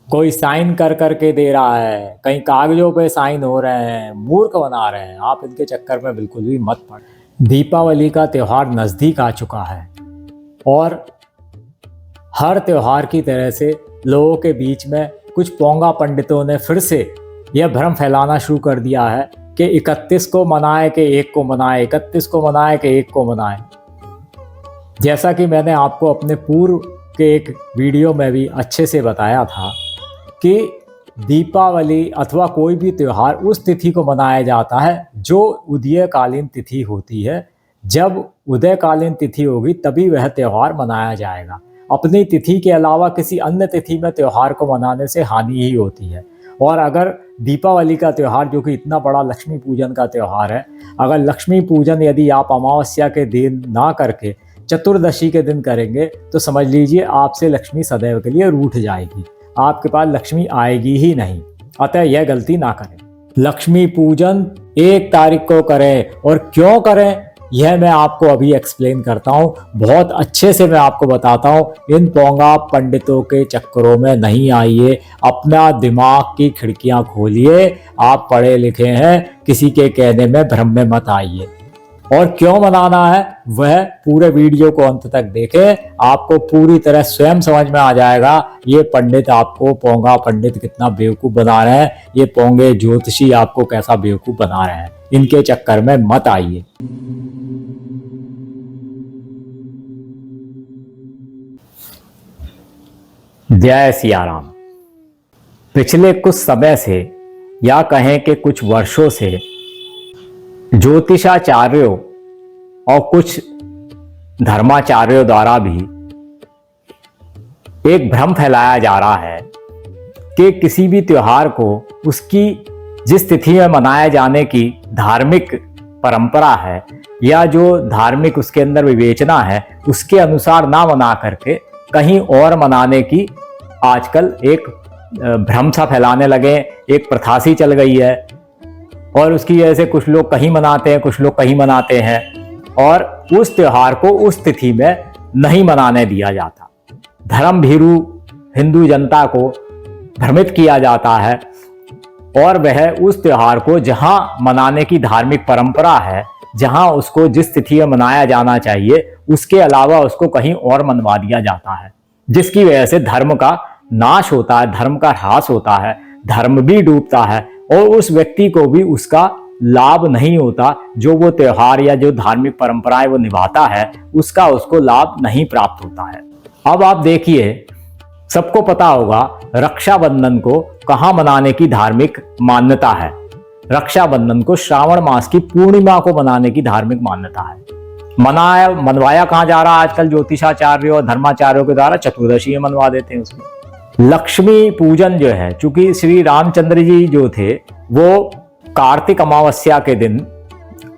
कोई साइन कर करके दे रहा है, कहीं कागजों पे साइन हो रहे हैं, मूर्ख बना रहे हैं। आप इनके चक्कर में बिल्कुल भी मत पड़े। दीपावली का त्यौहार नज़दीक आ चुका है और हर त्यौहार की तरह से लोगों के बीच में कुछ पोंगा पंडितों ने फिर से यह भ्रम फैलाना शुरू कर दिया है कि 31 को मनाए कि 1 को मनाए, 31 को मनाए कि 1 को मनाए। जैसा कि मैंने आपको अपने पूर्व के एक वीडियो में भी अच्छे से बताया था कि दीपावली अथवा कोई भी त्यौहार उस तिथि को मनाया जाता है जो उदयकालीन तिथि होती है। जब उदयकालीन तिथि होगी तभी वह त्यौहार मनाया जाएगा। अपनी तिथि के अलावा किसी अन्य तिथि में त्यौहार को मनाने से हानि ही होती है। और अगर दीपावली का त्यौहार, जो कि इतना बड़ा लक्ष्मी पूजन का त्यौहार है, अगर लक्ष्मी पूजन यदि आप अमावस्या के दिन ना करके चतुर्दशी के दिन करेंगे तो समझ लीजिए आपसे लक्ष्मी सदैव के लिए रूठ जाएगी, आपके पास लक्ष्मी आएगी ही नहीं। अतः यह गलती ना करें। लक्ष्मी पूजन 1 तारीख को करें, और क्यों करें यह मैं आपको अभी एक्सप्लेन करता हूँ। बहुत अच्छे से मैं आपको बताता हूँ। इन पोंगा पंडितों के चक्करों में नहीं आइए, अपना दिमाग की खिड़कियाँ खोलिए। आप पढ़े लिखे हैं, किसी के कहने में भ्रम में मत आइए। और क्यों मनाना है वह पूरे वीडियो को अंत तक देखें, आपको पूरी तरह स्वयं समझ में आ जाएगा। ये पंडित आपको, पोंगा पंडित कितना बेवकूफ़ बना रहे हैं, ये पोंगे ज्योतिषी आपको कैसा बेवकूफ़ बना रहे हैं। इनके चक्कर में मत आइए। जय सिया राम। पिछले कुछ समय से, या कहें कि कुछ वर्षों से, ज्योतिषाचार्यों और कुछ धर्माचार्यों द्वारा भी एक भ्रम फैलाया जा रहा है कि किसी भी त्योहार को उसकी जिस तिथि में मनाए जाने की धार्मिक परंपरा है या जो धार्मिक उसके अंदर विवेचना है उसके अनुसार ना मना करके कहीं और मनाने की आजकल एक भ्रम सा फैलाने लगे। एक प्रथा सी चल गई है और उसकी वजह से कुछ लोग कहीं मनाते हैं, कुछ लोग कहीं मनाते हैं, और उस त्योहार को उस तिथि में नहीं मनाने दिया जाता। धर्म भीरू हिंदू जनता को भ्रमित किया जाता है और वह उस त्योहार को जहां मनाने की धार्मिक परंपरा है, जहां उसको जिस तिथि में मनाया जाना चाहिए उसके अलावा उसको कहीं और मनवा दिया जाता है, जिसकी वजह से धर्म का नाश होता है, धर्म का ह्रास होता है, धर्म भी डूबता है और उस व्यक्ति को भी उसका लाभ नहीं होता। जो वो त्योहार या जो धार्मिक परंपराएं वो निभाता है उसका उसको लाभ नहीं प्राप्त होता है। अब आप देखिए, सबको पता होगा रक्षाबंधन को कहाँ मनाने की धार्मिक मान्यता है। रक्षाबंधन को श्रावण मास की पूर्णिमा को मनाने की धार्मिक मान्यता है। मनवाया कहाँ जा रहा है आजकल ज्योतिषाचार्यों और धर्माचार्यों के द्वारा? चतुर्दशी में मनवा देते हैं उसमें। लक्ष्मी पूजन जो है, चूंकि श्री रामचंद्र जी जो थे वो कार्तिक अमावस्या के दिन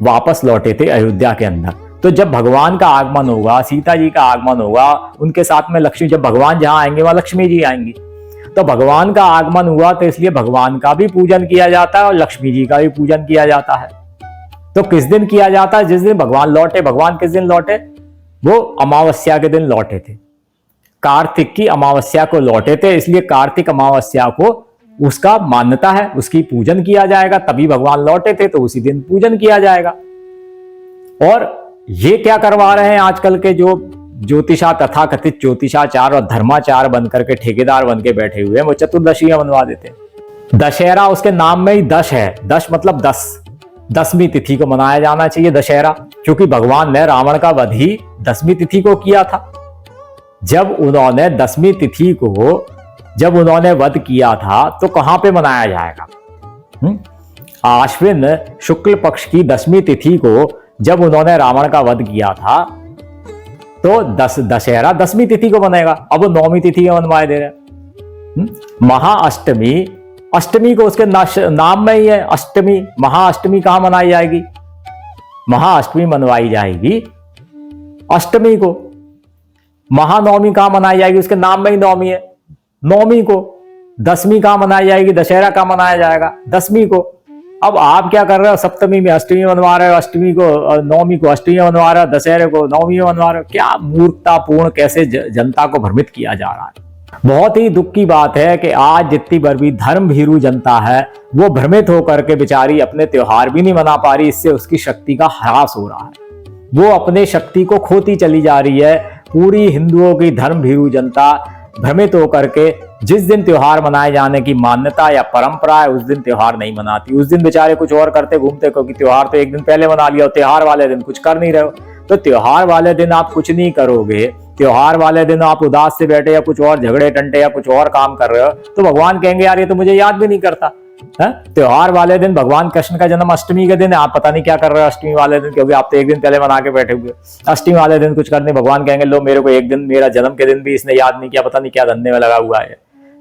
वापस लौटे थे अयोध्या के अंदर, तो जब भगवान का आगमन होगा, सीता जी का आगमन होगा, उनके साथ में लक्ष्मी, जब भगवान जहां आएंगे वहां लक्ष्मी जी आएंगी, तो भगवान का आगमन हुआ तो इसलिए भगवान का भी पूजन किया जाता है और लक्ष्मी जी का भी पूजन किया जाता है। तो किस दिन किया जाता है? जिस दिन भगवान लौटे। भगवान किस दिन लौटे? वो अमावस्या के दिन लौटे थे, कार्तिक की अमावस्या को लौटे थे, इसलिए कार्तिक अमावस्या को उसका मान्यता है, उसकी पूजन किया जाएगा। तभी भगवान लौटे थे तो उसी दिन पूजन किया जाएगा। और ये क्या करवा रहे हैं आजकल के जो ज्योतिषा, तथाकथित ज्योतिषाचार और धर्माचार बनकर के ठेकेदार बन के बैठे हुए हैं, वो चतुर्दशी मनवा देते हैं। दशहरा, उसके नाम में ही दश है, दश मतलब 10, 10वीं तिथि को मनाया जाना चाहिए दशहरा, क्योंकि भगवान ने रावण का वध ही 10वीं तिथि को किया था। जब उन्होंने 10वीं तिथि को जब उन्होंने वध किया था तो कहां पे मनाया जाएगा? आश्विन शुक्ल पक्ष की 10वीं तिथि को जब उन्होंने रावण का वध किया था तो दशहरा 10वीं तिथि को बनेगा। अब 9वीं तिथि का मनवाए दे रहे। महाअष्टमी, अष्टमी को उसके नाम में ही है अष्टमी। महाअष्टमी कहां मनाई जाएगी? महाअष्टमी मनवाई जाएगी अष्टमी को। महानवमी कहां मनाई जाएगी? उसके नाम में ही नवमी है, नवमी को। 10वीं कहां मनाई जाएगी? दशहरा कहां मनाया जाएगा? 10वीं को। अब आप क्या कर रहे हो? सप्तमी में अष्टमी मनवा रहे हो, अष्टमी को, नवमी को अष्टमी मनवा रहे हो, दशहरे को नवमी मनवा रहे हो। क्या मूर्खतापूर्ण, कैसे जनता को भ्रमित किया जा रहा है। बहुत ही दुख की बात है कि आज जितनी बड़ी धर्म भीरू जनता है वो भ्रमित होकर के बेचारी अपने त्योहार भी नहीं मना पा रही। इससे उसकी शक्ति का ह्रास हो रहा है, वो अपने शक्ति को खोती चली जा रही है। पूरी हिंदुओं की धर्म भीरू जनता भ्रमित होकर के जिस दिन त्योहार मनाए जाने की मान्यता या परंपरा है उस दिन त्योहार नहीं मनाती। उस दिन बेचारे कुछ और करते घूमते, क्योंकि त्योहार तो एक दिन पहले मना लिया और त्योहार वाले दिन कुछ कर नहीं रहे हो। तो त्योहार वाले दिन आप कुछ नहीं करोगे, त्योहार वाले दिन आप उदास से बैठे या कुछ और झगड़े टंटे या कुछ और काम कर रहे हो, तो भगवान कहेंगे यार ये तो मुझे याद भी नहीं करता है। त्योहार वाले दिन भगवान कृष्ण का जन्म अष्टमी के दिन है, आप पता नहीं क्या कर रहे हो अष्टमी वाले दिन, क्योंकि आप तो एक दिन पहले मना के बैठे हुए। अष्टमी वाले दिन कुछ करने, भगवान कहेंगे लो मेरे को एक दिन, मेरा जन्म के दिन भी इसने याद नहीं किया, पता नहीं क्या धंधे में लगा हुआ है।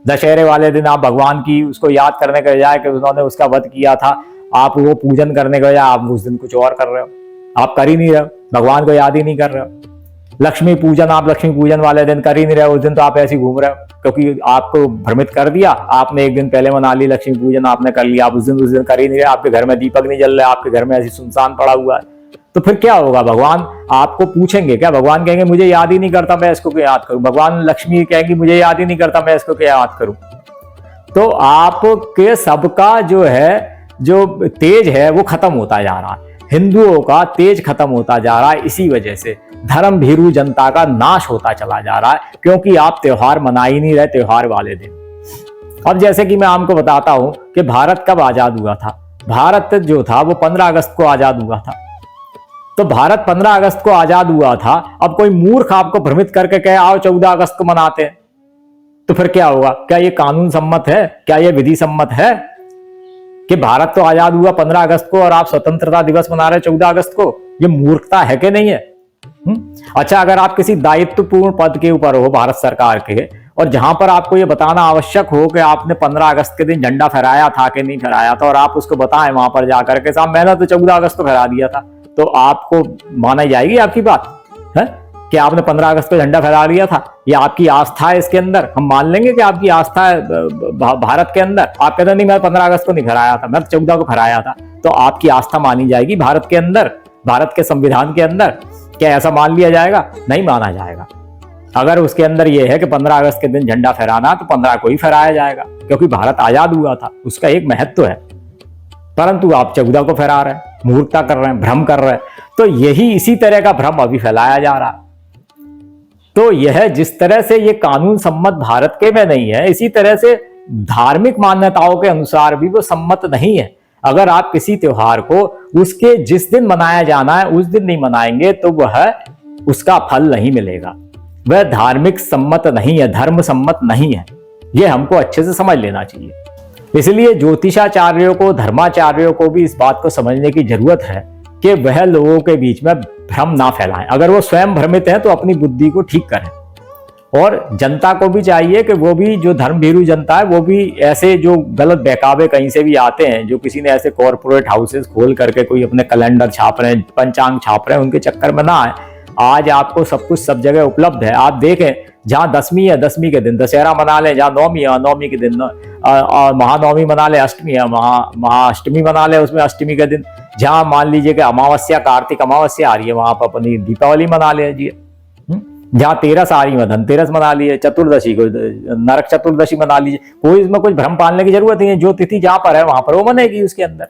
दशहरे वाले दिन आप भगवान की उसको याद करने के बजाय कि उन्होंने उसका वध किया था, आप वो पूजन करने के बजाय आप उस दिन कुछ और कर रहे हो, आप कर ही नहीं रहे हो, भगवान को याद ही नहीं कर रहे हो। लक्ष्मी पूजन, आप लक्ष्मी पूजन वाले दिन कर ही नहीं रहे हो, उस दिन तो आप ऐसे ही घूम रहे हो, क्योंकि आपको भ्रमित कर दिया, आपने एक दिन पहले मना ली लक्ष्मी पूजन, आपने कर लिया, आप उस दिन कर ही नहीं रहे। आपके घर में दीपक नहीं जल रहा है, आपके घर में ऐसी सुनसान पड़ा हुआ है, तो फिर क्या होगा? भगवान आपको पूछेंगे क्या? भगवान कहेंगे मुझे याद ही नहीं करता, मैं इसको क्यों याद करूं? भगवान लक्ष्मी कहेंगी मुझे याद ही नहीं करता, मैं इसको क्या याद करूं? तो आपके सबका जो है, जो तेज है वो खत्म होता जा रहा है, हिंदुओं का तेज खत्म होता जा रहा है। इसी वजह से धर्म भीरू जनता का नाश होता चला जा रहा है, क्योंकि आप त्योहार मना ही नहीं रहे त्योहार वाले दिन। अब जैसे कि मैं आपको बताता हूं कि भारत कब आजाद हुआ था। भारत जो था वो 15 अगस्त को आजाद हुआ था। तो भारत 15 अगस्त को आजाद हुआ था। अब कोई मूर्ख आपको भ्रमित करके कहे आओ 14 अगस्त को मनाते हैं, तो फिर क्या होगा? क्या ये कानून सम्मत है? क्या ये विधि सम्मत है कि भारत तो आजाद हुआ 15 अगस्त को और आप स्वतंत्रता दिवस मना रहे 14 अगस्त को? ये मूर्खता है कि नहीं है? अच्छा, अगर आप किसी दायित्वपूर्ण पद के ऊपर हो भारत सरकार के, और जहां पर आपको ये बताना आवश्यक हो कि आपने 15 अगस्त के दिन झंडा फहराया था कि नहीं फहराया था, और आप उसको बताएं वहां पर जाकर के साहब मैंने तो 14 अगस्त को फहरा दिया था, तो आपको माना जाएगी आपकी बात है कि आपने 15 अगस्त को झंडा फहरा लिया था? ये आपकी आस्था है, इसके अंदर हम मान लेंगे कि आपकी आस्था है भारत के अंदर। आप कहते नहीं मैं 15 अगस्त को नहीं फहराया था, मैं 14 को फहराया था, तो आपकी आस्था मानी जाएगी भारत के अंदर, भारत के संविधान के अंदर? क्या ऐसा मान लिया जाएगा? नहीं माना जाएगा। अगर उसके अंदर यह है कि 15 अगस्त के दिन झंडा फहराना, तो 15 को ही फहराया जाएगा, क्योंकि भारत आजाद हुआ था, उसका एक महत्व है। परंतु आप 14 को फहरा रहे हैं, मूर्खता कर रहे हैं, भ्रम कर रहे हैं। तो यही इसी तरह का भ्रम अभी फैलाया जा रहा है। तो यह जिस तरह से ये कानून सम्मत भारत के में नहीं है, इसी तरह से धार्मिक मान्यताओं के अनुसार भी वो सम्मत नहीं है। अगर आप किसी त्योहार को उसके जिस दिन मनाया जाना है उस दिन नहीं मनाएंगे, तो वह उसका फल नहीं मिलेगा, वह धार्मिक सम्मत नहीं है, धर्म सम्मत नहीं है। यह हमको अच्छे से समझ लेना चाहिए। इसलिए ज्योतिषाचार्यों को, धर्माचार्यों को भी इस बात को समझने की जरूरत है कि वह लोगों के बीच में भ्रम ना फैलाएं। अगर वो स्वयं भ्रमित हैं तो अपनी बुद्धि को ठीक करें, और जनता को भी चाहिए कि वो भी, जो धर्म भीरू जनता है, वो भी ऐसे जो गलत बहकावे कहीं से भी आते हैं, जो किसी ने ऐसे कॉर्पोरेट हाउसेस खोल करके कोई अपने कैलेंडर छाप रहे हैं, पंचांग छाप रहे हैं, उनके चक्कर में ना आए। आज आपको सब कुछ सब जगह उपलब्ध है। आप देखें, जहां 10वीं है 10वीं के दिन दशहरा मना लें, जहां 9वीं है 9वीं के दिन महानवमी मना ले, अष्टमी है महाअष्टमी मना ले, उसमें अष्टमी के दिन, जहां मान लीजिए कि अमावस्या, कार्तिक अमावस्या आ रही है, वहां पर अपनी दीपावली मना लीजिए। जहां 13 आ रही है धनतेरस मना लीजिए, चतुर्दशी को नरक चतुर्दशी मना लीजिए। कोई इसमें कुछ भ्रम पालने की जरूरत नहीं है। जो तिथि जहां पर है वहां पर वो मनेगी। उसके अंदर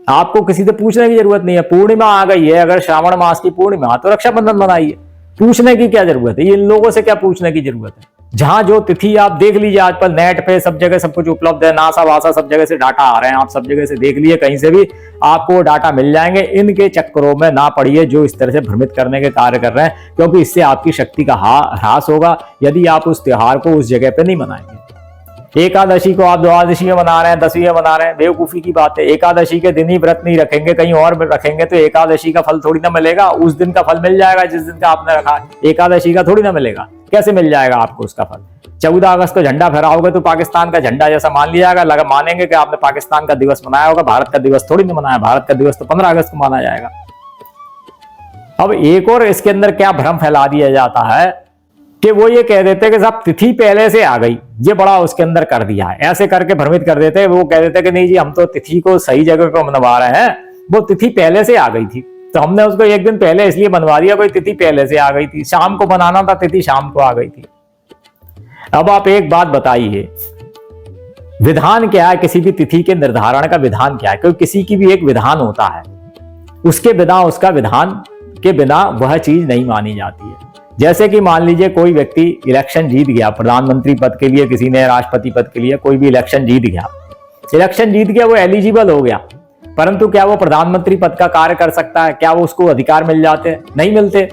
आपको किसी से पूछने की जरूरत नहीं है। पूर्णिमा आ गई है, अगर श्रावण मास की पूर्णिमा, तो रक्षाबंधन मनाइए। पूछने की क्या जरूरत है? इन लोगों से क्या पूछने की जरूरत है? जहां जो तिथि आप देख लीजिए, आज पर नेट पे सब जगह सब कुछ उपलब्ध है, नासा वासा सब जगह से डाटा आ रहे हैं, आप सब जगह से देख लिए, कहीं से भी आपको डाटा मिल जाएंगे। इनके चक्करों में ना पड़िए जो इस तरह से भ्रमित करने के कार्य कर रहे हैं, क्योंकि इससे आपकी शक्ति का ह्रास होगा यदि आप उस त्योहार को उस जगह पे नहीं मनाएंगे। एकादशी को आप द्वादशी में मना रहे हैं, 10वीं में मना रहे हैं, बेवकूफी की बात है। एकादशी के दिन ही व्रत नहीं रखेंगे, कहीं और रखेंगे तो एकादशी का फल थोड़ी ना मिलेगा। उस दिन का फल मिल जाएगा जिस दिन का आपने रखा, एकादशी का थोड़ी ना मिलेगा। कैसे मिल जाएगा आपको उसका फल? 14 अगस्त को झंडा फहराओगे तो पाकिस्तान का झंडा जैसा मान लिया जाएगा, लगा मानेंगे कि आपने पाकिस्तान का दिवस मनाया होगा, भारत का दिवस थोड़ी ना मनाया। भारत का दिवस तो 15 अगस्त को माना जाएगा। अब एक और इसके अंदर क्या भ्रम फैला दिया जाता है कि वो ये कह देते कि साहब तिथि पहले से आ गई, ये बड़ा उसके अंदर कर दिया है, ऐसे करके भ्रमित कर देते हैं। वो कह देते कि नहीं जी, हम तो तिथि को सही जगह पर मनवा रहे हैं, वो तिथि पहले से आ गई थी, तो हमने उसको एक दिन पहले इसलिए बनवा दिया, कोई तिथि पहले से आ गई थी, शाम को बनाना था, तिथि शाम को आ गई थी। अब आप एक बात बताइए, विधान क्या है? किसी भी तिथि के निर्धारण का विधान क्या है? क्योंकि किसी की भी एक विधान होता है, उसके बिना, उसका विधान के बिना वह चीज नहीं मानी जाती है। जैसे कि मान लीजिए कोई व्यक्ति इलेक्शन जीत गया, प्रधानमंत्री पद के लिए, किसी ने राष्ट्रपति पद के लिए कोई भी इलेक्शन जीत गया, वो एलिजिबल हो गया, परंतु क्या वो प्रधानमंत्री पद का कार्य कर सकता है? क्या वो उसको अधिकार मिल जाते हैं? नहीं मिलते।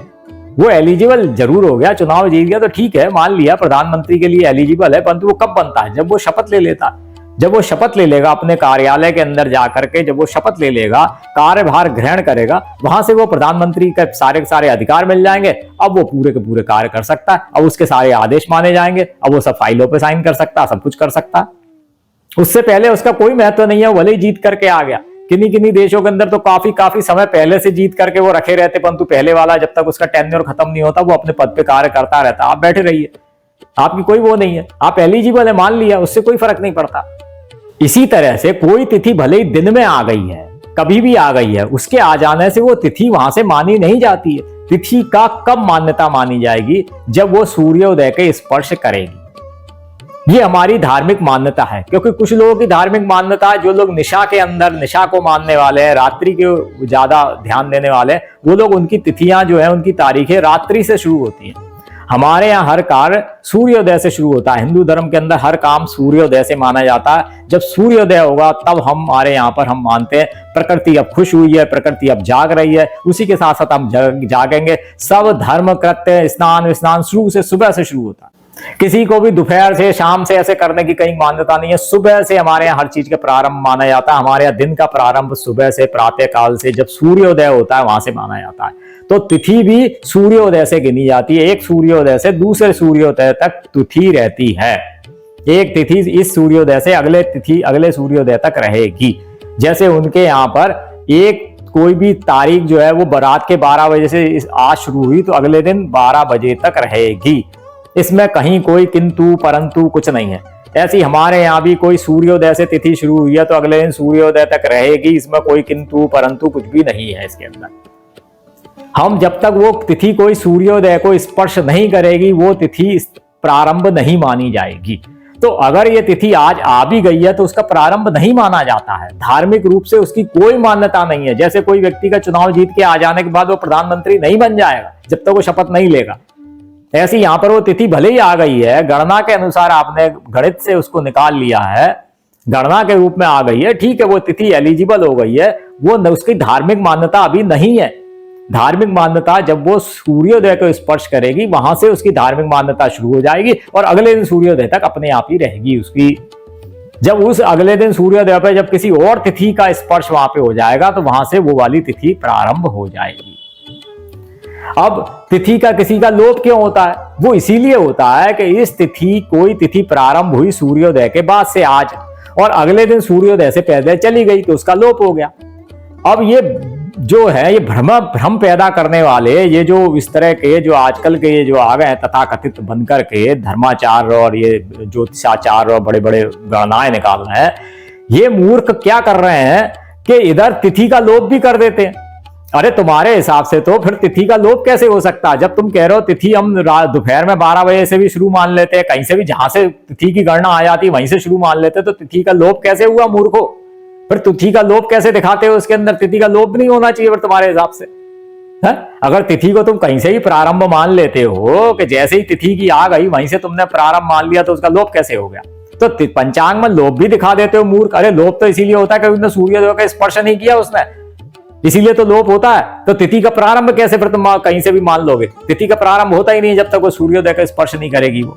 वो एलिजिबल जरूर हो गया, चुनाव जीत गया तो ठीक है, मान लिया प्रधानमंत्री के लिए एलिजिबल है, परंतु वो कब बनता है? जब वो शपथ ले लेता है। जब वो शपथ ले लेगा अपने कार्यालय के अंदर जाकर के, जब वो शपथ ले लेगा, कार्यभार ग्रहण करेगा, वहां से वो प्रधानमंत्री के सारे के सारे अधिकार मिल जाएंगे। अब वो पूरे के पूरे कार्य कर सकता है, अब उसके सारे आदेश माने जाएंगे, अब वो सब फाइलों पे साइन कर सकता है, सब कुछ कर सकता है। उससे पहले उसका कोई महत्व नहीं है, भले ही जीत करके आ गया। किन्हीं किन्हीं देशों के अंदर तो काफी समय पहले से जीत करके वो रखे रहते, परंतु पहले वाला जब तक उसका टेन्योर खत्म नहीं होता, वो अपने पद पे कार्य करता रहता। आप बैठे रहिए, आपकी कोई वो नहीं है, आप एलिजिबल है, मान लिया, उससे कोई फर्क नहीं पड़ता। इसी तरह से कोई तिथि भले ही दिन में आ गई है, कभी भी आ गई है, उसके आ जाने से वो तिथि वहां से मानी नहीं जाती है। तिथि का कब मान्यता मानी जाएगी? जब वो सूर्योदय के स्पर्श करेगी। ये हमारी धार्मिक मान्यता है, क्योंकि कुछ लोगों की धार्मिक मान्यता है, जो लोग निशा के अंदर, निशा को मानने वाले हैं, रात्रि के ज्यादा ध्यान देने वाले हैं, वो लोग, उनकी तिथियां जो है, उनकी तारीखें रात्रि से शुरू होती हैं। हमारे यहाँ हर कार्य सूर्योदय से शुरू होता है। हिंदू धर्म के अंदर हर काम सूर्योदय से माना जाता है। जब सूर्योदय होगा तब हमारे यहाँ पर हम मानते हैं प्रकृति अब खुश हुई है, प्रकृति अब जाग रही है, उसी के साथ साथ हम जागेंगे। सब धर्म कृत्य, स्नान विस्नान शुरू से, सुबह से शुरू होता है। किसी को भी दोपहर से, शाम से ऐसे करने की कहीं मान्यता नहीं है। सुबह से हमारे यहाँ हर चीज का प्रारंभ माना जाता है। हमारे यहाँ दिन का प्रारंभ सुबह से, प्रातः काल से, जब सूर्योदय होता है वहां से माना जाता है। तो तिथि भी सूर्योदय से गिनी जाती है। एक सूर्योदय से दूसरे सूर्योदय तक तिथि रहती है। एक तिथि इस सूर्योदय से अगले सूर्योदय तक रहेगी। जैसे उनके यहाँ पर एक कोई भी तारीख जो है वो रात के 12 बजे से आज शुरू हुई तो अगले दिन 12 बजे तक रहेगी। इसमें कहीं कोई किंतु परंतु कुछ नहीं है। ऐसी हमारे यहाँ भी कोई सूर्योदय से तिथि शुरू हुई है तो अगले दिन सूर्योदय तक रहेगी। इसमें कोई किंतु परंतु कुछ भी नहीं है इसके अंदर। हम जब तक वो तिथि कोई सूर्योदय को स्पर्श नहीं करेगी, वो तिथि प्रारंभ नहीं मानी जाएगी। तो अगर ये तिथि आज आ भी गई है तो उसका प्रारंभ नहीं माना जाता है। धार्मिक रूप से उसकी कोई मान्यता नहीं है। जैसे कोई व्यक्ति का चुनाव जीत के आ जाने के बाद वो प्रधानमंत्री नहीं बन जाएगा जब तक वो शपथ नहीं लेगा। ऐसी यहां पर वो तिथि भले ही आ गई है, गणना के अनुसार आपने गणित से उसको निकाल लिया है, गणना के रूप में आ गई है, ठीक है, वो तिथि एलिजिबल हो गई है, वो उसकी धार्मिक मान्यता अभी नहीं है। धार्मिक मान्यता जब वो सूर्योदय को स्पर्श करेगी वहां से उसकी धार्मिक मान्यता शुरू हो जाएगी और अगले दिन सूर्योदय तक अपने आप ही रहेगी उसकी। जब उस अगले दिन सूर्योदय पर जब किसी और तिथि का स्पर्श वहां पे हो जाएगा तो वहां से वो वाली तिथि प्रारंभ हो जाएगी। अब तिथि का किसी का लोप क्यों होता है? वो इसीलिए होता है कि इस तिथि, कोई तिथि प्रारंभ हुई सूर्योदय के बाद से आज और अगले दिन सूर्योदय से पहले चली गई तो उसका लोप हो गया। अब ये जो है ये भ्रम पैदा करने वाले, ये जो इस तरह के जो आजकल के ये जो आ गए हैं तथाकथित बनकर के धर्माचार्य और ये ज्योतिषाचार्य और बड़े बड़े गणनाएं निकाल रहे हैं, ये मूर्ख क्या कर रहे हैं कि इधर तिथि का लोप भी कर देते हैं। अरे तुम्हारे हिसाब से तो फिर तिथि का लोप कैसे हो सकता है? जब तुम कह रहे हो तिथि हम दोपहर में 12 बजे से भी शुरू मान लेते हैं, कहीं से भी जहां से तिथि की गणना आ जाती है वहीं से शुरू मान लेते हैं, तो तिथि का लोप कैसे हुआ मूर्खो? फिर तिथि का लोप कैसे दिखाते हो? उसके अंदर तिथि का लोप नहीं होना चाहिए फिर तुम्हारे हिसाब से। अगर तिथि को तुम कहीं से ही प्रारंभ मान लेते हो कि जैसे ही तिथि की आ गई वहीं से तुमने प्रारंभ मान लिया तो उसका लोप कैसे हो गया? तो पंचांग में लोप भी दिखा देते हो मूर्ख। अरे लोप तो इसीलिए होता है कि उसने सूर्योदय का स्पर्श नहीं किया उसने, इसीलिए तो लोप होता है। तो तिथि का प्रारंभ कैसे फिर तुम कहीं से भी मान लोगे? तिथि का प्रारंभ होता ही नहीं जब तक वो सूर्योदय का स्पर्श नहीं करेगी वो।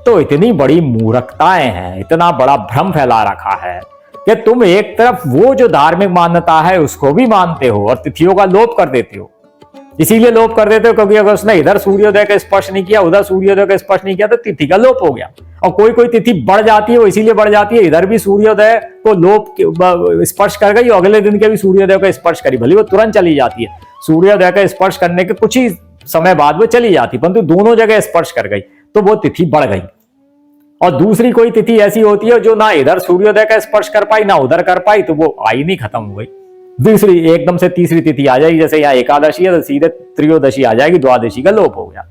तो इतनी बड़ी मूर्खताएं हैं, इतना बड़ा भ्रम फैला रखा है कि तुम एक तरफ वो जो धार्मिक मान्यता है उसको भी मानते हो और तिथियों का लोप कर देते हो। इसीलिए लोप कर देते हो क्योंकि अगर उसने इधर सूर्योदय का स्पर्श नहीं किया, उधर सूर्योदय का स्पर्श नहीं किया तो तिथि का लोप हो गया। और कोई कोई तिथि बढ़ जाती है, वो इसीलिए बढ़ जाती है इधर भी सूर्योदय को लोप स्पर्श कर गई और अगले दिन के भी सूर्योदय का स्पर्श करी, भले वो तुरंत चली जाती है, सूर्योदय का स्पर्श करने के कुछ ही समय बाद वो चली जाती, परंतु दोनों जगह स्पर्श कर गई तो वो तिथि बढ़ गई। और दूसरी कोई तिथि ऐसी होती है जो ना इधर सूर्योदय का स्पर्श कर पाई ना उधर कर पाई, तो वो आई नहीं, खत्म हो गई। दूसरी एकदम से तीसरी तिथि आ जाएगी, जैसे यहाँ एकादशी है तो सीधे त्रयोदशी आ जाएगी, द्वादशी का लोप हो गया।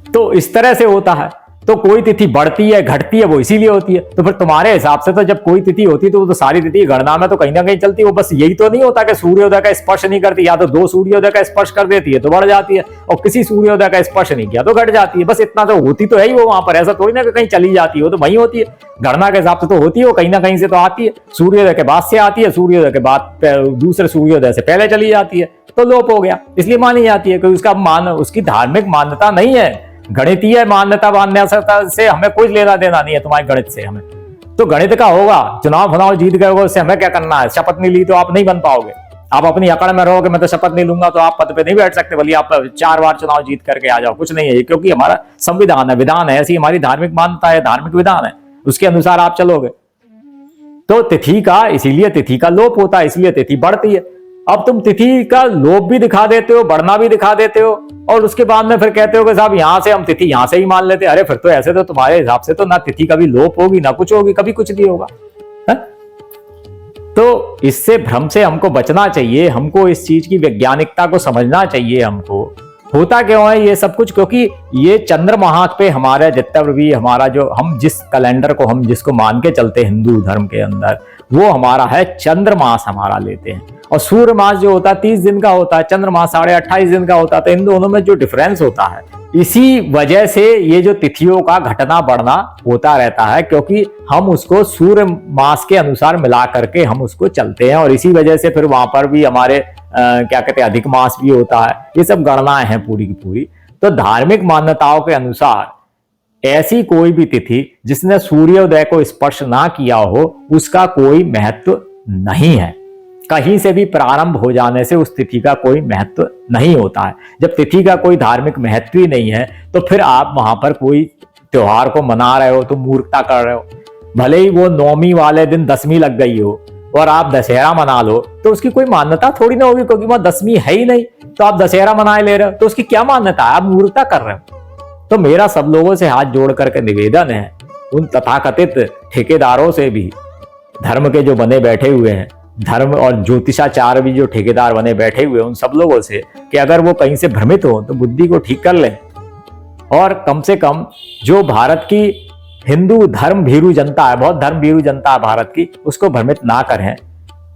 तो इस तरह से होता है। तो कोई तिथि बढ़ती है घटती है वो इसीलिए होती है। तो फिर तुम्हारे हिसाब से तो जब कोई तिथि होती है तो वो तो सारी तिथि गणना में तो कहीं ना कहीं चलती है। वो बस यही तो नहीं होता कि सूर्योदय का स्पर्श नहीं करती, या तो 2 सूर्योदय का स्पर्श कर देती है तो बढ़ जाती है, और किसी सूर्योदय का स्पर्श नहीं किया तो घट जाती है। बस इतना तो होती तो है ही वो वहां पर, ऐसा थोड़ी ना कि कहीं चली जाती है, वो तो वही होती है। गणना के हिसाब से तो होती है, वो कहीं ना कहीं से तो आती है, सूर्योदय के बाद से आती है, सूर्योदय के बाद दूसरे सूर्योदय से पहले चली जाती है, तो लोप हो गया, इसलिए मानी जाती है। क्योंकि उसकी धार्मिक मान्यता नहीं है, गणितीय मान्यता से हमें कोई लेना देना नहीं है तुम्हारे गणित से। हमें तो गणित का होगा, चुनाव जीत गए हो, उससे हमें क्या करना है। शपथ नहीं ली तो आप नहीं बन पाओगे, आप अपनी अकड़ में रहोगे मैं तो शपथ नहीं लूंगा तो आप पद पे नहीं बैठ सकते, भले आप 4 बार चुनाव जीत करके आ जाओ, कुछ नहीं है। क्योंकि हमारा संविधान है, विधान है, ऐसी हमारी धार्मिक मान्यता है, धार्मिक विधान है, उसके अनुसार आप चलोगे। तो तिथि का इसीलिए तिथि का लोप होता है, इसलिए तिथि बढ़ती है। अब तुम तिथि का लोप भी दिखा देते हो, बढ़ना भी दिखा देते हो, और उसके बाद में फिर कहते हो कि साहब यहां से हम तिथि यहां से ही मान लेते। अरे फिर तो ऐसे तो तुम्हारे हिसाब से तो ना तिथि कभी लोप होगी ना कुछ होगी, कभी कुछ नहीं होगा है? तो इससे भ्रम से हमको बचना चाहिए, हमको इस चीज की वैज्ञानिकता को समझना चाहिए। हमको होता क्यों है ये सब कुछ, क्योंकि ये चंद्रमाह पे हमारा जितना भी हमारा जो हम जिस कैलेंडर को हम जिसको मान के चलते हैं हिंदू धर्म के अंदर, वो हमारा है चंद्रमास हमारा लेते हैं। और सूर्य मास जो होता है 30 दिन का होता है, चंद्रमास 28.5 दिन का होता है। तो इन दोनों में जो डिफरेंस होता है, इसी वजह से ये जो तिथियों का घटना बढ़ना होता रहता है, क्योंकि हम उसको सूर्य मास के अनुसार मिला करके हम उसको चलते हैं। और इसी वजह से फिर वहां पर भी हमारे क्या कहते हैं अधिक मास भी होता है। ये सब गणनाएं हैं पूरी की पूरी। तो धार्मिक मान्यताओं के अनुसार ऐसी कोई भी तिथि जिसने सूर्योदय को स्पर्श ना किया हो, उसका कोई महत्व नहीं है। कहीं से भी प्रारंभ हो जाने से उस तिथि का कोई महत्व नहीं होता है। जब तिथि का कोई धार्मिक महत्व ही नहीं है तो फिर आप वहां पर कोई त्योहार को मना रहे हो तो मूर्खता कर रहे हो। भले ही वो नौमी वाले दिन 10वीं लग गई हो और आप दशहरा मना लो, तो उसकी कोई मान्यता थोड़ी ना होगी, क्योंकि वहां 10वीं है ही नहीं, तो आप दशहरा मनाए ले रहे हो, तो उसकी क्या मान्यता है? आप मूर्खता कर रहे हो। तो मेरा सब लोगों से हाथ जोड़ करके निवेदन है, उन तथाकथित ठेकेदारों से भी, धर्म के जो बने बैठे हुए हैं, धर्म और ज्योतिषाचार्य भी जो ठेकेदार बने बैठे हुए हैं, उन सब लोगों से कि अगर वो कहीं से भ्रमित हो तो बुद्धि को ठीक कर लें, और कम से कम जो भारत की हिंदू धर्म भीरू जनता है, बहुत धर्म भीरू जनता है भारत की, उसको भ्रमित ना करें।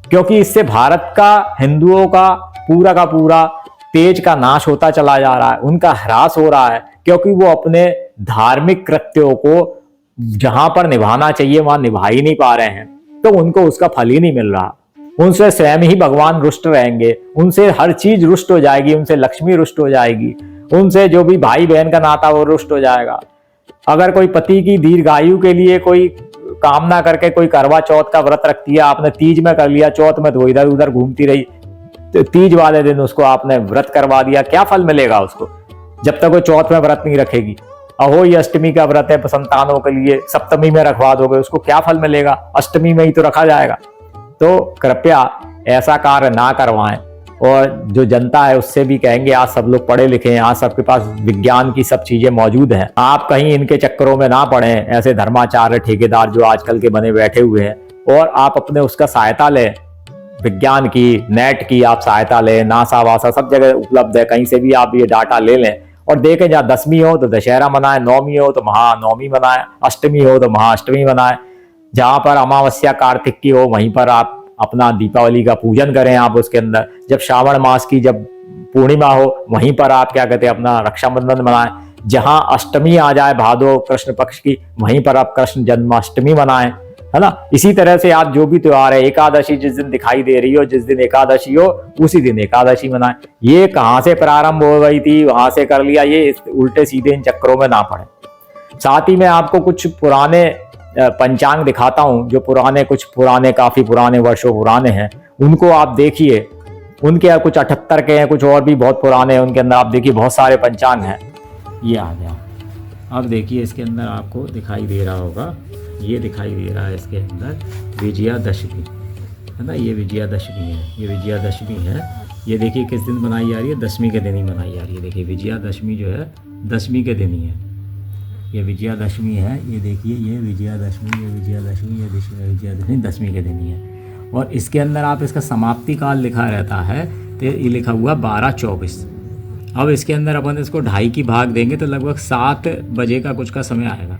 क्योंकि इससे भारत का, हिंदुओं का पूरा तेज का नाश होता चला जा रहा है, उनका ह्रास हो रहा है, क्योंकि वो अपने धार्मिक कृत्यों को जहां पर निभाना चाहिए वहां निभा ही नहीं पा रहे हैं, तो उनको उसका फल ही नहीं मिल रहा। उनसे स्वयं ही भगवान रुष्ट रहेंगे, उनसे हर चीज रुष्ट हो जाएगी, उनसे लक्ष्मी रुष्ट हो जाएगी, उनसे जो भी भाई बहन का नाता वो रुष्ट हो जाएगा। अगर कोई पति की दीर्घायु के लिए कोई कामना करके कोई करवा चौथ का व्रत रख दिया, आपने तीज में कर लिया, चौथ में तो इधर उधर घूमती रही, तो तीज वाले दिन उसको आपने व्रत करवा दिया, क्या फल मिलेगा उसको जब तक वो चौथ में व्रत नहीं रखेगी? अहोई अष्टमी का व्रत है संतानों के लिए, सप्तमी में रखवा दोगे, उसको क्या फल मिलेगा? अष्टमी में ही तो रखा जाएगा। तो कृपया ऐसा कार्य ना करवाएं। और जो जनता है उससे भी कहेंगे, आज सब लोग पढ़े लिखे हैं, आज सबके पास विज्ञान की सब चीजें मौजूद हैं, आप कहीं इनके चक्करों में ना पड़े, ऐसे धर्माचार्य ठेकेदार जो आजकल के बने बैठे हुए हैं, और आप अपने उसका सहायता लें, विज्ञान की, नेट की आप सहायता लें, नासा वासा सब जगह उपलब्ध है, कहीं से भी आप ये डाटा ले लें और देखें। जहाँ 10वीं हो तो दशहरा मनाए, नौवीं हो तो महानवमी मनाए, अष्टमी हो तो महाअष्टमी मनाए, जहां पर अमावस्या कार्तिक की हो वहीं पर आप अपना दीपावली का पूजन करें। आप उसके अंदर जब श्रावण मास की जब पूर्णिमा हो वहीं पर आप क्या कहते हैं अपना रक्षाबंधन मनाएं। जहां अष्टमी आ जाए भादो कृष्ण पक्ष की, वहीं पर आप कृष्ण जन्माष्टमी मनाएं, है ना। इसी तरह से आप जो भी त्योहार है, एकादशी जिस दिन दिखाई दे रही हो, जिस दिन एकादशी हो उसी दिन एकादशी मनाएं। ये कहां से प्रारंभ हो गई थी, वहां से कर लिया, ये उल्टे सीधे इन चक्करों में ना पड़े। साथ ही मैं आपको कुछ पुराने पंचांग दिखाता हूं, जो काफी पुराने वर्षों पुराने हैं, उनको आप देखिए। उनके कुछ 78 के हैं, कुछ और भी बहुत पुराने हैं, उनके अंदर आप देखिए बहुत सारे पंचांग हैं। ये आ गया, अब देखिए इसके अंदर आपको दिखाई दे रहा होगा, ये दिखाई दे रहा है इसके अंदर विजयादशमी, है ना। ये विजयादशमी है, ये विजयादशमी है। ये देखिए किस दिन मनाई जा रही है, 10वीं के दिन ही मनाई जा रही है। देखिए विजयादशमी जो है 10वीं के दिन ही है, ये विजयादशमी है। ये देखिए ये विजयादशमी, ये विजयादशमी, ये विजयादशमी 10वीं के दिन ही है। और इसके अंदर आप इसका समाप्ति काल लिखा रहता है, तो ये लिखा हुआ 12-24। अब इसके अंदर अपन इसको 2:30 की भाग देंगे तो लगभग 7 बजे का कुछ का समय आएगा।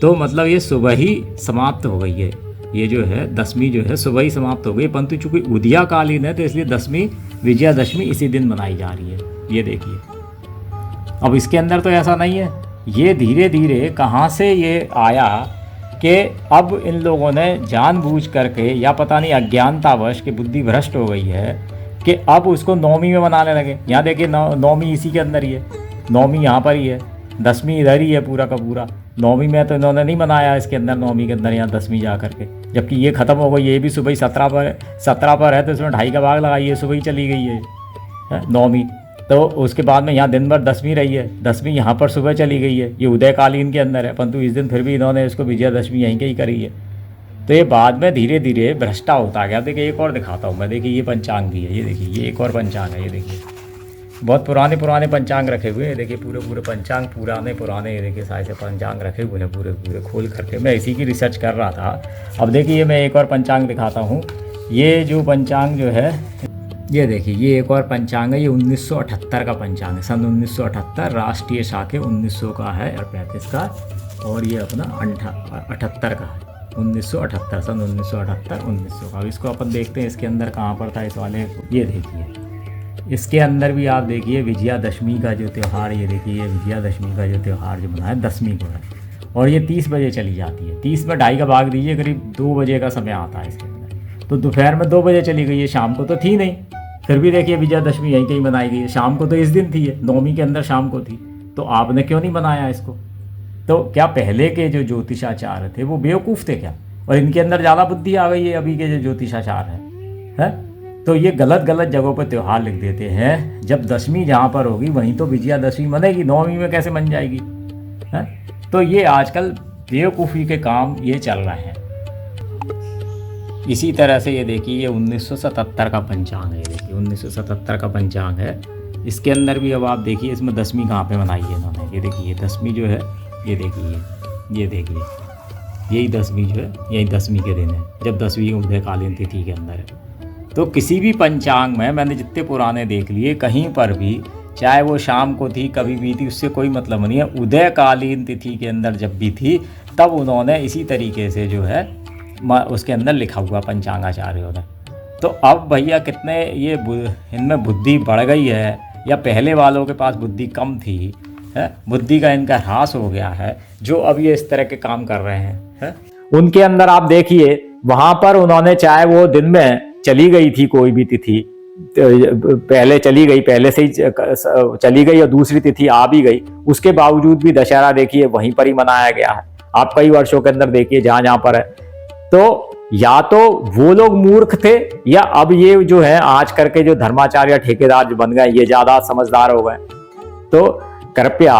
तो मतलब ये सुबह ही समाप्त हो गई है, ये जो है दशमी जो है सुबह ही समाप्त हो गई। परंतु चूंकि उदिया कालीन है तो इसलिए दशमी विजयादशमी इसी दिन मनाई जा रही है। ये देखिए, अब इसके अंदर तो ऐसा नहीं है, ये धीरे धीरे कहाँ से ये आया कि अब इन लोगों ने जानबूझ करके या पता नहीं अज्ञानतावश कि बुद्धि भ्रष्ट हो गई है कि अब उसको नौमी में मनाने लगे। यहाँ देखिए नौमी इसी के अंदर ही है, नौमी यहाँ पर ही है, दसवीं इधर ही है पूरा का पूरा। नौमी में तो इन्होंने नहीं मनाया इसके अंदर, नौमी के अंदर यहाँ दसवीं जा करके, जबकि ये ख़त्म हो गई। ये भी सुबह ही 17 पर है तो इसमें 2:30 का भाग लगाइए, सुबह ही चली गई है नौमी। तो उसके बाद में यहाँ दिन भर दसवीं रही है, दसवीं यहाँ पर सुबह चली गई है, ये उदयकालीन के अंदर है, परंतु इस दिन फिर भी इन्होंने इसको विजयादशमी यहीं के ही करी है। तो ये बाद में धीरे धीरे भ्रष्टा होता गया। देखिए एक और दिखाता हूँ मैं, देखिए ये पंचांग भी है, ये देखिए ये एक और पंचांग है, ये देखिए बहुत पुराने पंचांग रखे हुए हैं। देखिए पूरे पंचांग पुराने ये देखिए सारे से पंचांग रखे हुए हैं पूरे खोल करके। मैं इसी की रिसर्च कर रहा था। अब देखिए मैं एक और पंचांग दिखाता हूँ। ये जो पंचांग जो है, ये देखिए ये एक और पंचांग है, ये 1978 का पंचांग है, सन 1978, राष्ट्रीय साके 1900 का है और 35 का, और ये अपना 78 का है, 1978 सन 1978 1900 का। अब इसको अपन देखते हैं इसके अंदर कहाँ पर था इस वाले। ये देखिए इसके अंदर भी आप देखिए विजयादशमी का जो त्यौहार, ये देखिए विजयादशमी का जो त्यौहार जो मनाया दसवीं को है, और ये 30 बजे चली जाती है। 30 में 2:30 का भाग दीजिए, करीब 2 बजे का समय आता है इसके अंदर। तो दोपहर में 2 बजे चली गई है, शाम को तो थी नहीं। फिर भी देखिए विजयादशमी यहीं कहीं मनाई गई है, शाम को तो इस दिन थी, है नौमी के अंदर शाम को थी, तो आपने क्यों नहीं मनाया इसको? तो क्या पहले के जो ज्योतिषाचार्य थे वो बेवकूफ़ थे क्या? और इनके अंदर ज़्यादा बुद्धि आ गई है अभी के जो ज्योतिषाचार्य है? तो ये गलत जगहों पर त्यौहार लिख देते हैं। जब दशमी जहाँ पर होगी वहीं तो विजयादशमी मनेगी, नौमी में कैसे बन जाएगी? है तो ये आजकल बेवकूफ़ी के काम ये चल रहे हैं। इसी तरह से ये देखिए ये 1977 का पंचांग है, ये देखिए 1977 का पंचांग है। इसके अंदर भी अब आप देखिए इसमें दसवीं कहाँ पे मनाई है इन्होंने। ये देखिए दसवीं जो है, ये देखिए यही दसवीं जो है, यही दसवीं के दिन है, जब दसवीं उदयकालीन तिथि के अंदर है। तो किसी भी पंचांग में मैंने जितने पुराने देख लिए, कहीं पर भी चाहे वो शाम को थी कभी भी थी, उससे कोई मतलब नहीं है। उदयकालीन तिथि के अंदर जब भी थी तब उन्होंने इसी तरीके से जो है उसके अंदर लिखा हुआ पंचांगाचार्यों ने। तो अब भैया कितने ये इनमें बुद्धि बढ़ गई है या पहले वालों के पास बुद्धि कम थी, है बुद्धि का इनका ह्रास हो गया है, जो अब ये इस तरह के काम कर रहे हैं। उनके अंदर आप देखिए वहाँ पर उन्होंने चाहे वो दिन में चली गई थी कोई भी तिथि, पहले चली गई, पहले से ही चली गई और दूसरी तिथि आ भी गई, उसके बावजूद भी दशहरा देखिए वहीं पर ही मनाया गया है। आप कई वर्षों के अंदर देखिए जहाँ पर है। तो या तो वो लोग मूर्ख थे या अब ये जो है आज करके जो धर्माचार्य ठेकेदार जो बन गए ये ज्यादा समझदार हो गए। तो कृपया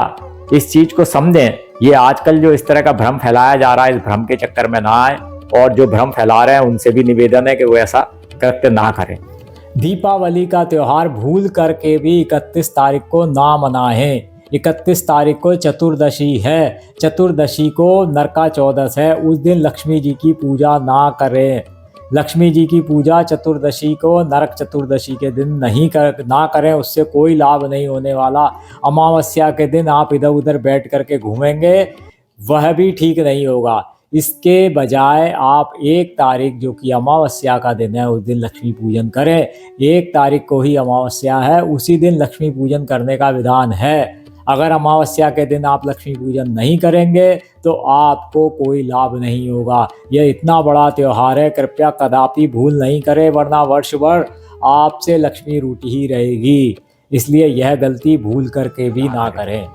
इस चीज को समझें। ये आजकल जो इस तरह का भ्रम फैलाया जा रहा है, इस भ्रम के चक्कर में ना आए, और जो भ्रम फैला रहे हैं उनसे भी निवेदन है कि वो ऐसा कृत्य ना करें। दीपावली का त्योहार भूल करके भी 31 तारीख को ना मनाएं। 31 तारीख को चतुर्दशी है, चतुर्दशी को नरका चौदस है, उस दिन लक्ष्मी जी की पूजा ना करें। लक्ष्मी जी की पूजा चतुर्दशी को नरक चतुर्दशी के दिन ना करें, उससे कोई लाभ नहीं होने वाला। अमावस्या के दिन आप इधर उधर बैठ करके घूमेंगे, वह भी ठीक नहीं होगा। इसके बजाय आप 1 तारीख जो कि अमावस्या का दिन है उस दिन लक्ष्मी पूजन करें। 1 तारीख को ही अमावस्या है, उसी दिन लक्ष्मी पूजन करने का विधान है। अगर अमावस्या के दिन आप लक्ष्मी पूजन नहीं करेंगे तो आपको कोई लाभ नहीं होगा। यह इतना बड़ा त्यौहार है, कृपया कदापि भूल नहीं करें, वरना वर्ष भर आपसे लक्ष्मी रूठी ही रहेगी। इसलिए यह गलती भूल करके भी ना करें।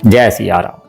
जय सिया राम।